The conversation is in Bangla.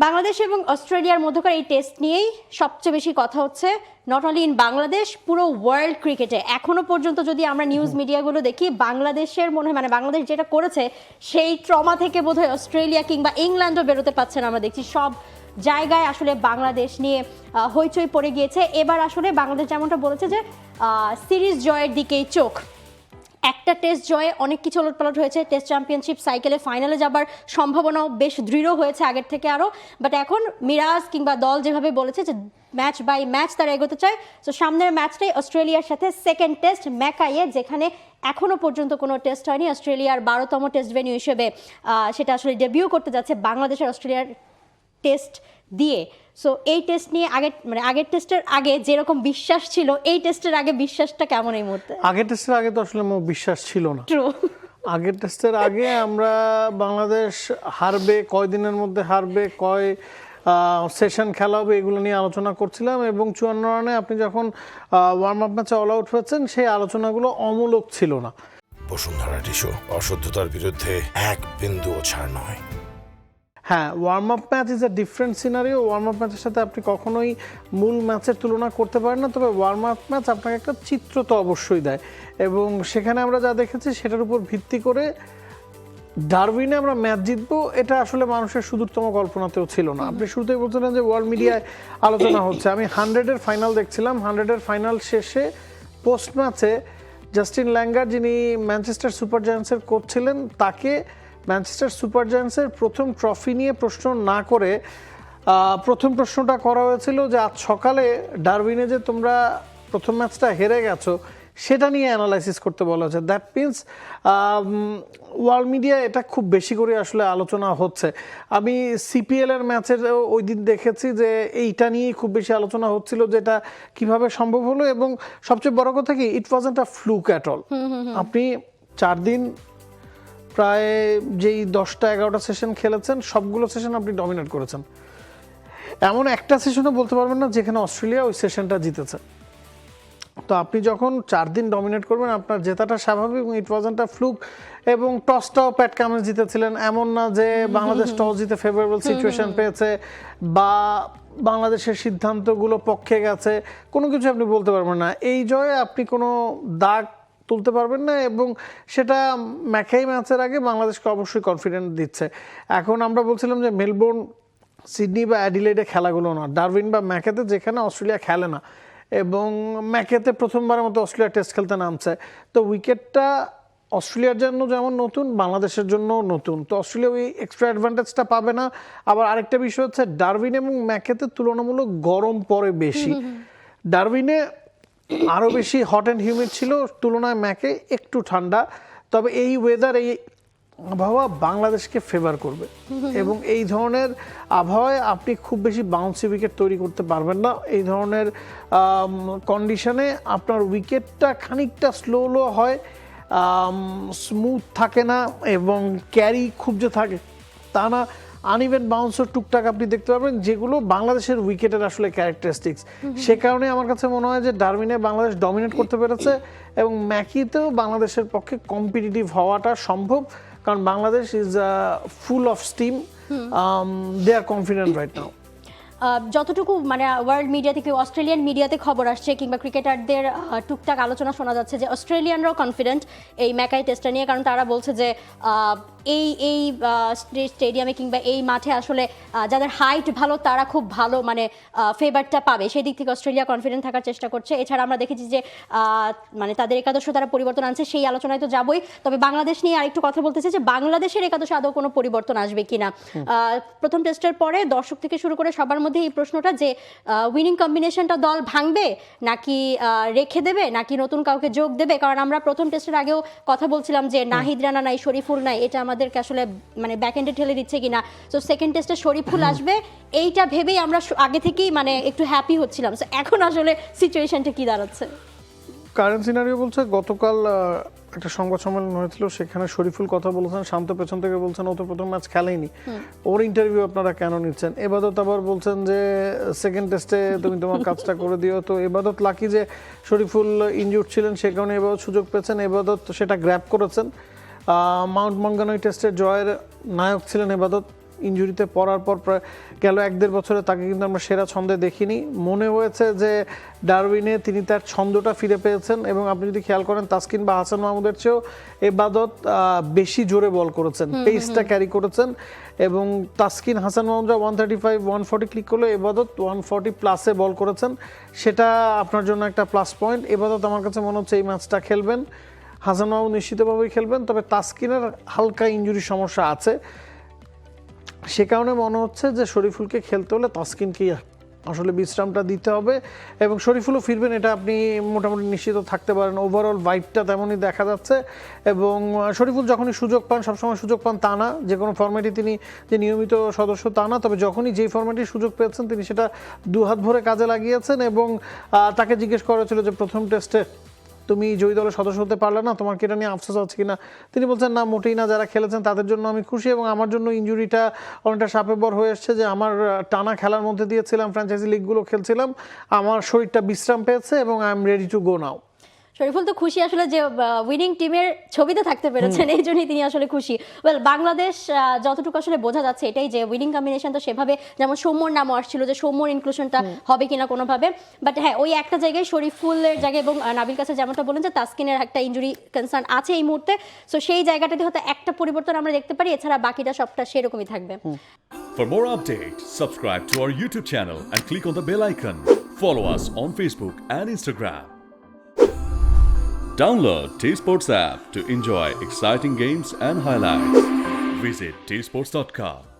বাংলাদেশ এবং অস্ট্রেলিয়ার মধ্যকার এই টেস্ট নিয়েই সবচেয়ে বেশি কথা হচ্ছে, নট অনলি ইন বাংলাদেশ, পুরো ওয়ার্ল্ড ক্রিকেটে। এখনো পর্যন্ত যদি আমরা নিউজ মিডিয়াগুলো দেখি, বাংলাদেশের মনে হয় বাংলাদেশ যেটা করেছে সেই ট্রমা থেকে বোধহয় অস্ট্রেলিয়া কিংবা ইংল্যান্ডও বেরোতে পারছে না। আমরা দেখছি সব জায়গায় আসলে বাংলাদেশ নিয়ে হইচই পড়ে গিয়েছে। এবার আসলে বাংলাদেশ যেমনটা বলেছে যে সিরিজ জয়ের দিকেই চোখ। একটা টেস্ট জয়ে অনেক কিছু ওলটপালট হয়েছে, টেস্ট চ্যাম্পিয়নশিপ সাইকেলে ফাইনালে যাবার সম্ভাবনাও বেশ দৃঢ় হয়েছে আগের থেকে আরও। বাট এখন মিরাজ কিংবা দল যেভাবে বলেছে যে ম্যাচ বাই ম্যাচ তারা এগোতে চায়। তো সামনের ম্যাচটাই অস্ট্রেলিয়ার সাথে সেকেন্ড টেস্ট ম্যাকাইয়ে, যেখানে এখনও পর্যন্ত কোনো টেস্ট হয়নি। অস্ট্রেলিয়ার 12তম টেস্ট ভেন্যু হিসেবে সেটা আসলে ডেবিউ করতে যাচ্ছে বাংলাদেশের অস্ট্রেলিয়ার টেস্ট দিয়ে। সো এই টেস্ট নিয়ে আগের টেস্টের আগে যেরকম বিশ্বাস ছিল, এই টেস্টের আগে বিশ্বাসটা কেমন এই মুহূর্তে? আগের টেস্টের আগে তো আসলে বিশ্বাস ছিল না। ট্রু। আগের টেস্টের আগে আমরা বাংলাদেশ হারবে, কয় দিনের মধ্যে হারবে, কয় সেশন খেলা হবে, এগুলো নিয়ে আলোচনা করছিলাম। এবং 54 রানে আপনি যখন ওয়ার্ম আপ ম্যাচে অল আউট হয়েছেন, সেই আলোচনাগুলো অমূলক ছিল না। বসুন্ধরা টিস্যু, অশুদ্ধতার বিরুদ্ধে এক বিন্দুও ছাড় নয়। হ্যাঁ, warm up match is a different scenario. Warm up ম্যাচের সাথে আপনি কখনোই মূল ম্যাচের তুলনা করতে পারেন না, তবে ওয়ার্ম আপ ম্যাচ আপনাকে একটা চিত্র তো অবশ্যই দেয়। এবং সেখানে আমরা যা দেখেছি সেটার উপর ভিত্তি করে ডারউইনে আমরা ম্যাচ জিতবো, এটা আসলে মানুষের সুদূরতম কল্পনাতেও ছিল না। আপনি শুরুতেই বলছিলেন যে ওয়ার্ল্ড মিডিয়ায় আলোচনা হচ্ছে। আমি 100-এর ফাইনাল দেখছিলাম। 100-এর ফাইনাল শেষে পোস্ট ম্যাচে জাস্টিন ল্যাঙ্গার, যিনি ম্যানচেস্টার সুপার জায়ান্টসের কোচ ছিলেন, তাকে ম্যানচেস্টার সুপার জায়ান্টসের প্রথম ট্রফি নিয়ে প্রশ্ন না করে প্রথম প্রশ্নটা করা হয়েছিল যে আজ সকালে ডারউইনে যে তোমরা প্রথম ম্যাচটা হেরে গেছো, সেটা নিয়ে অ্যানালাইসিস করতে বলা হয়েছে। দ্যাট মিনস ওয়ার্ল্ড মিডিয়া এটা খুব বেশি করে আসলে আলোচনা হচ্ছে। আমি সিপিএল এর ম্যাচের ওই দিন দেখেছি যে এইটা নিয়েই খুব বেশি আলোচনা হচ্ছিল, যে এটা কিভাবে সম্ভব হলো। এবং সবচেয়ে বড় কথা কি, ইট wasn't a fluke at all. আপনি 4 দিন প্রায় যেই 10টা-11টা সেশন খেলেছেন, সবগুলো সেশন আপনি ডমিনেট করেছেন। এমন একটা সেশনও বলতে পারবেন না যেখানে অস্ট্রেলিয়া ওই সেশনটা জিতেছে। তো আপনি যখন 4 দিন ডমিনেট করবেন, আপনার জেতাটা স্বাভাবিক। ইট ওয়াজন্ট আ ফ্লুক। এবং টসটাও প্যাট কামিন্স জিতেছিলেন, এমন না যে বাংলাদেশ টস জিতে ফেভারেবল সিচুয়েশন পেয়েছে বা বাংলাদেশের সিদ্ধান্তগুলো পক্ষে গেছে, কোনো কিছু আপনি বলতে পারবেন না। এই জয়ে আপনি কোনো দাগ তুলতে পারবেন না। এবং সেটা ম্যাকাই ম্যাচের আগে বাংলাদেশকে অবশ্যই কনফিডেন্স দিচ্ছে। এখন আমরা বলছিলাম যে মেলবোর্ন, সিডনি বা অ্যাডিলেডে খেলাগুলো না, ডারউইন বা ম্যাকেতে, যেখানে অস্ট্রেলিয়া খেলে না। এবং ম্যাকেতে প্রথমবারের মতো অস্ট্রেলিয়া টেস্ট খেলতে নামছে। তো উইকেটটা অস্ট্রেলিয়ার জন্য যেমন নতুন, বাংলাদেশের জন্য নতুন। তো অস্ট্রেলিয়া ওই এক্সট্রা অ্যাডভান্টেজটা পাবে না। আবার আরেকটা বিষয় হচ্ছে, ডারউইন এবং ম্যাকেতে তুলনামূলক গরম পড়ে বেশি। ডারউইনে আরও বেশি হট অ্যান্ড হিউমিড ছিল, তুলনায় ম্যাকে একটু ঠান্ডা। তবে এই ওয়েদার, এই আবহাওয়া বাংলাদেশকে ফেভার করবে। এবং এই ধরনের আবহাওয়ায় আপনি খুব বেশি বাউন্সি উইকেট তৈরি করতে পারবেন না। এই ধরনের কন্ডিশনে আপনার উইকেটটা খানিকটা স্লো হয়, স্মুথ থাকে না, এবং ক্যারি খুব যে থাকে তা না। আনইভেন বাউন্সও টুকটাক আপনি দেখতে পাবেন, যেগুলো বাংলাদেশের উইকেটের আসলে ক্যারেক্টারিস্টিক্স। সে কারণে আমার কাছে মনে হয় যে ডারউইনে বাংলাদেশ ডমিনেট করতে পেরেছে, এবং ম্যাকিতেও বাংলাদেশের পক্ষে কম্পিটিটিভ হওয়াটা সম্ভব, কারণ Bangladesh is full of steam. They are confident right now. যতটুকু ওয়ার্ল্ড মিডিয়া থেকে, অস্ট্রেলিয়ান মিডিয়াতে খবর আসছে কিংবা ক্রিকেটারদের টুকটাক আলোচনা শোনা যাচ্ছে যে অস্ট্রেলিয়ানরাও কনফিডেন্ট এই ম্যাকাই টেস্টটা নিয়ে। কারণ তারা বলছে যে এই স্টেডিয়ামে কিংবা এই মাঠে আসলে যাদের হাইট ভালো তারা খুব ভালো ফেভারটা পাবে। সেই দিক থেকে অস্ট্রেলিয়া কনফিডেন্ট থাকার চেষ্টা করছে। এছাড়া আমরা দেখেছি যে তাদের একাদশ তারা পরিবর্তন আনছে, সেই আলোচনায় তো যাবই। তবে বাংলাদেশ নিয়ে আরেকটু কথা বলতে চাই যে বাংলাদেশের একাদশে আদৌ কোনো পরিবর্তন আসবে কিনা। প্রথম টেস্টের পরে দর্শক থেকে শুরু করে সবার মধ্যে এই প্রশ্নটা যে উইনিং কম্বিনেশনটা দল ভাঙবে নাকি রেখে দেবে, নাকি নতুন কাউকে যোগ দেবে। কারণ আমরা প্রথম টেস্টের আগেও কথা বলছিলাম যে নাহিদ রানা নাই, শরীফুল নাই, এটা আমাদেরকে আসলে ব্যাকএন্ডে ঠেলে দিচ্ছে কিনা। তো সেকেন্ড টেস্টে শরীফুল আসবে, এইটা ভেবেই আমরা আগে থেকেই একটু হ্যাপি হচ্ছিলাম। সো এখন আসলে সিচুয়েশনটা কি দাঁড়াচ্ছে? কারেন্ট সিনারিও বলছে, গতকাল একটা সংবাদ সম্মেলন হয়েছিল, সেখানে শরীফুল কথা বলেছেন, শান্ত পেছন থেকে বলছেন ও তো প্রথম ম্যাচ খেলেনি, ওর ইন্টারভিউ আপনারা কেন নিচ্ছেন। এবাদত আবার বলছেন যে সেকেন্ড টেস্টে তুমি তোমার কাজটা করে দিও। তো এবাদত লাকি যে শরীফুল ইনজুর্ড ছিলেন, সে কারণে এবাদত সুযোগ পেয়েছেন, এবাদত সেটা গ্র্যাব করেছেন। মাউন্ট মঙ্গানুই টেস্টের জয়ের নায়ক ছিলেন এবাদত, ইনজুরিতে পড়ার পর প্রায় গেল 1-1.5 বছরে তাকে কিন্তু আমরা সেরা ছন্দে দেখিনি। মনে হয়েছে যে ডারউইনে তিনি তার ছন্দটা ফিরে পেয়েছেন, এবং আপনি যদি খেয়াল করেন তাসকিন বা হাসান মাহমুদের চেয়েও এবাদত বেশি জোরে বল করেছেন, পেসটা ক্যারি করেছেন, এবং তাসকিন হাসান মাহমুদরা 135-140 ক্লিক করলে এবাদত 140 প্লাসে বল করেছেন, সেটা আপনার জন্য একটা প্লাস পয়েন্ট। এবাদত আমার কাছে মনে হচ্ছে এই ম্যাচটা খেলবেন, হাসান মাহমুদ নিশ্চিতভাবেই খেলবেন, তবে তাসকিনের হালকা ইনজুরি সমস্যা আছে, সে কারণে মনে হচ্ছে যে শরীফুলকে খেলতে হলে তাসকিনকে আসলে বিশ্রামটা দিতে হবে, এবং শরীফুলও ফিরবেন এটা আপনি মোটামুটি নিশ্চিত থাকতে পারেন। ওভারঅল ভাইবটা তেমনই দেখা যাচ্ছে, এবং শরীফুল যখনই সুযোগ পান, সবসময় সুযোগ পান তা না, যে কোনো ফরম্যাটে তিনি যে নিয়মিত সদস্য তা না, তবে যখনই যেই ফরম্যাটে সুযোগ পেয়েছেন তিনি সেটা দুহাত ভরে কাজে লাগিয়েছেন। এবং তাকে জিজ্ঞেস করা হয়েছিল যে প্রথম টেস্টে তুমি জয়ী দলের সদস্য হতে পারলে না, তোমার কি এটা নিয়ে আফসোস আছে কিনা? তিনি বলছেন না, মোটেই না, যারা খেলেছেন তাদের জন্য আমি খুশি, এবং আমার জন্য ইনজুরিটা অনেকটা সাপেবর হয়ে এসছে যে আমার টানা খেলার মধ্যে দিয়েছিলাম, ফ্র্যাঞ্চাইজি লিগগুলো খেলছিলাম, আমার শরীরটা বিশ্রাম পেয়েছে এবং I am ready to go now. Shariful তো খুশি আসলে যে উইনিং টিমের ছবিতে থাকতে পেরেছেন, এই জন্যই তিনি আসলে খুশি। ওয়েল, বাংলাদেশ যতটুকু আসলে বোঝা যাচ্ছে এটাই যে উইনিং কম্বিনেশন তো সেভাবে, যেমন সৌম্যর নামও আসছিল যে সৌম্যর ইনক্লুশনটা হবে কিনা কোনোভাবে, বাট হ্যাঁ ওই একটা জায়গায় শরীফুলের জায়গায় এবং নাবিল কাছে যেমনটা বলেন যে তাসকিনের একটা ইনজুরি কনসার্ন আছে এই মুহূর্তে, সো সেই জায়গাটাতে হয়তো একটা পরিবর্তন আমরা দেখতে পারি, এছাড়া বাকিটা সবটা সেরকমই থাকবে। For more updates, subscribe to our YouTube channel and click on the bell icon. Follow us on Facebook and Instagram. Download T-Sports app to enjoy exciting games and highlights. Visit tsports.com.